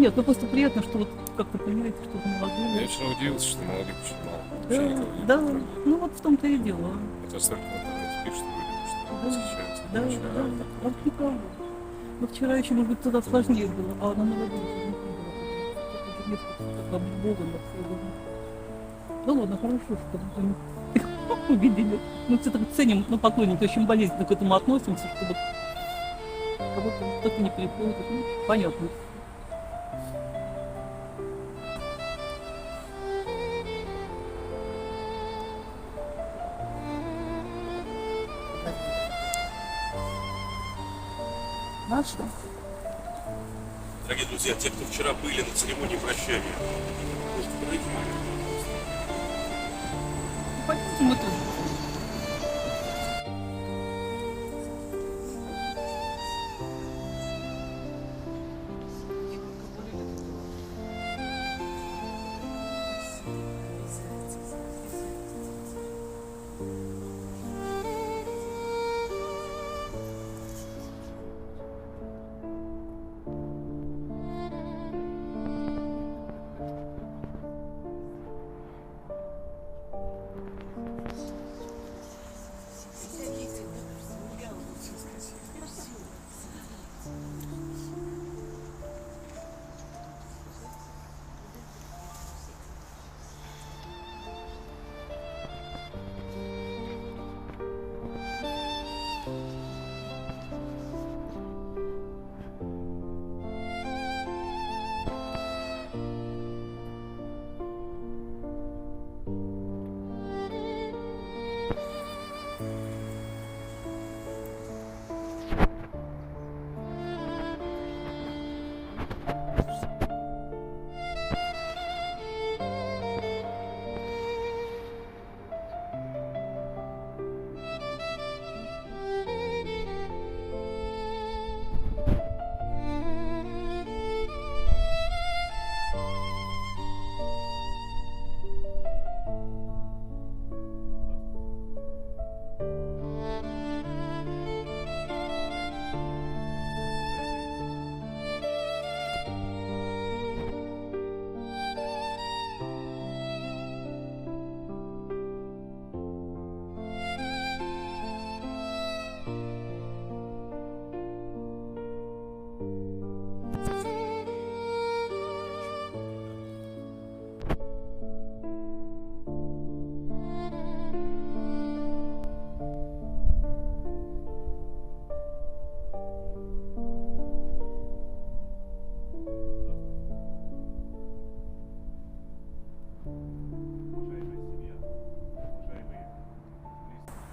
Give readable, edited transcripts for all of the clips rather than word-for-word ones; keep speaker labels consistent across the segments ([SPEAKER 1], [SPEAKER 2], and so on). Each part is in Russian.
[SPEAKER 1] нет, ну просто приятно, что вот как-то понимаете, что вы
[SPEAKER 2] Я
[SPEAKER 1] молодые.
[SPEAKER 2] очень удивился, что молодых очень мало.
[SPEAKER 1] Да,
[SPEAKER 2] Вообще никого не
[SPEAKER 1] да,
[SPEAKER 2] было.
[SPEAKER 1] ну вот в том-то и дело.
[SPEAKER 2] Хотя столько в интернете пишут, вроде, что
[SPEAKER 1] Да,
[SPEAKER 2] восхищаются.
[SPEAKER 1] да,
[SPEAKER 2] Короче,
[SPEAKER 1] да,
[SPEAKER 2] а так
[SPEAKER 1] вот никого. Но вчера еще, может быть, тогда сложнее было, а на Новый год уже не было. Тут уже несколько облюбовано все. Ну ладно, хорошо, что мы увидели. Мы все так ценим, ну, поклонники очень болезненно к этому относимся, что вот кого-то кто-то не приходит. Ну, понятно. Наша.
[SPEAKER 3] Дорогие друзья, те, кто вчера были на церемонии прощания, можете подойти момент.
[SPEAKER 1] Пойдемте мы тоже.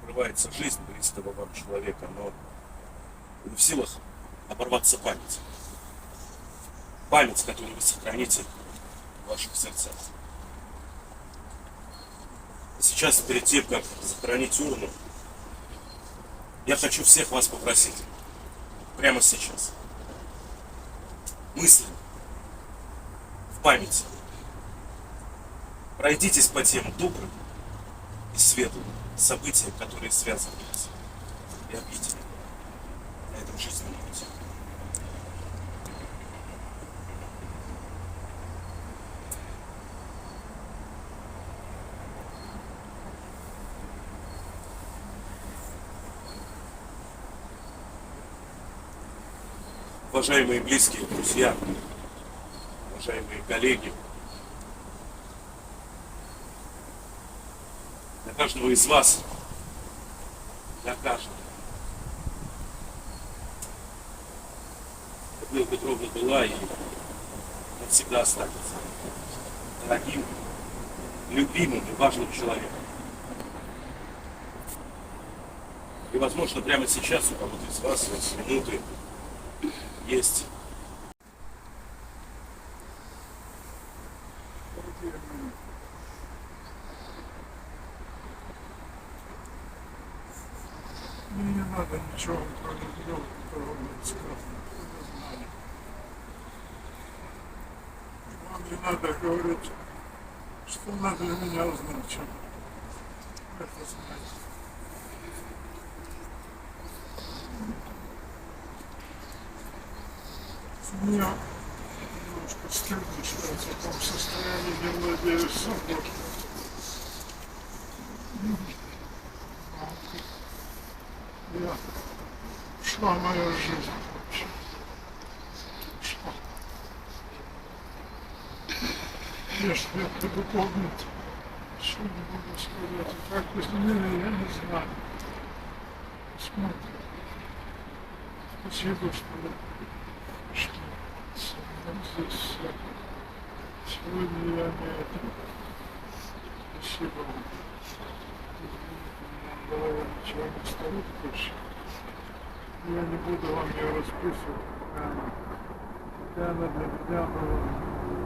[SPEAKER 3] Обрывается жизнь близкого вам человека, но не в силах оборваться память. Память, которую вы сохраните в ваших сердцах. И сейчас, перед тем, как захоронить урну, я хочу всех вас попросить, прямо сейчас, мысленно, в памяти, пройдитесь по тем добрым и светлым событиям, которые связаны нас и объединяют на этом жизненном пути. Уважаемые близкие, друзья, уважаемые коллеги, для каждого из вас, для каждого, Людмила Петровна была и навсегда останется дорогим, любимым и важным человеком. И, возможно, прямо сейчас у кого-то из вас в эти минуты есть
[SPEAKER 4] Мне не надо ничего, кроме дел, которого будет сказано. Это знание. Вам не надо говорить, что надо для меня узнать, чем это знать. Семья, девушка, стыдно, что я в таком состоянии не владею собой. Я шла моя жизнь вообще. Шла. Если я буду помнить, что не могу сказать, и как изменили, я не знаю. Посмотрим. Спасибо, что здесь сегодня я не это. Спасибо вам. В голове ничего не стоит больше. Я не буду вам ее расписывать, пока она для меня была.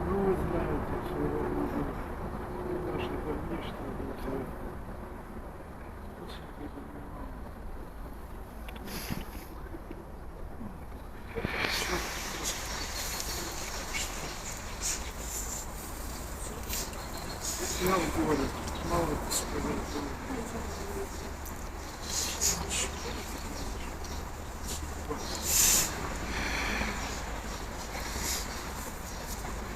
[SPEAKER 4] Ну, вы знаете, что я вижу наше дальнейшее будет. Спасибо за внимание. Я в городе, мало сказать.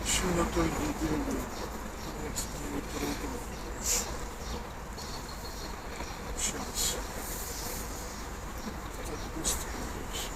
[SPEAKER 4] Еще на той неделе я с ними трудно. Сейчас. Так быстро дальше.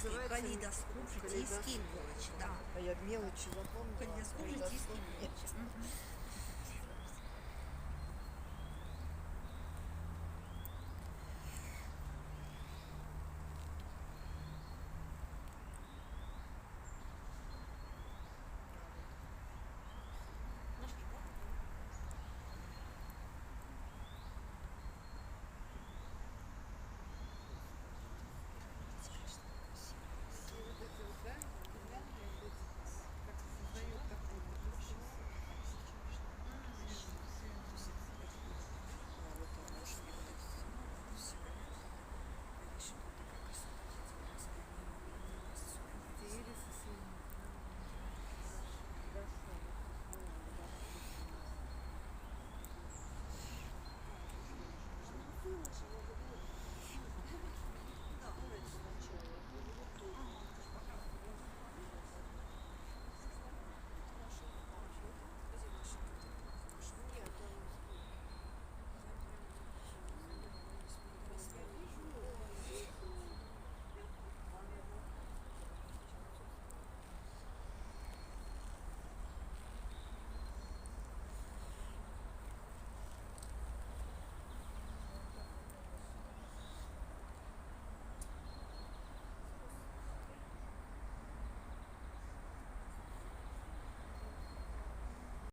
[SPEAKER 5] называется
[SPEAKER 6] калейдоскоп житейский
[SPEAKER 5] калейдоскоп.
[SPEAKER 6] мелочи, да.
[SPEAKER 5] А я мелочи запомнила.
[SPEAKER 6] Калейдоскоп житейский мелочи. Мгм.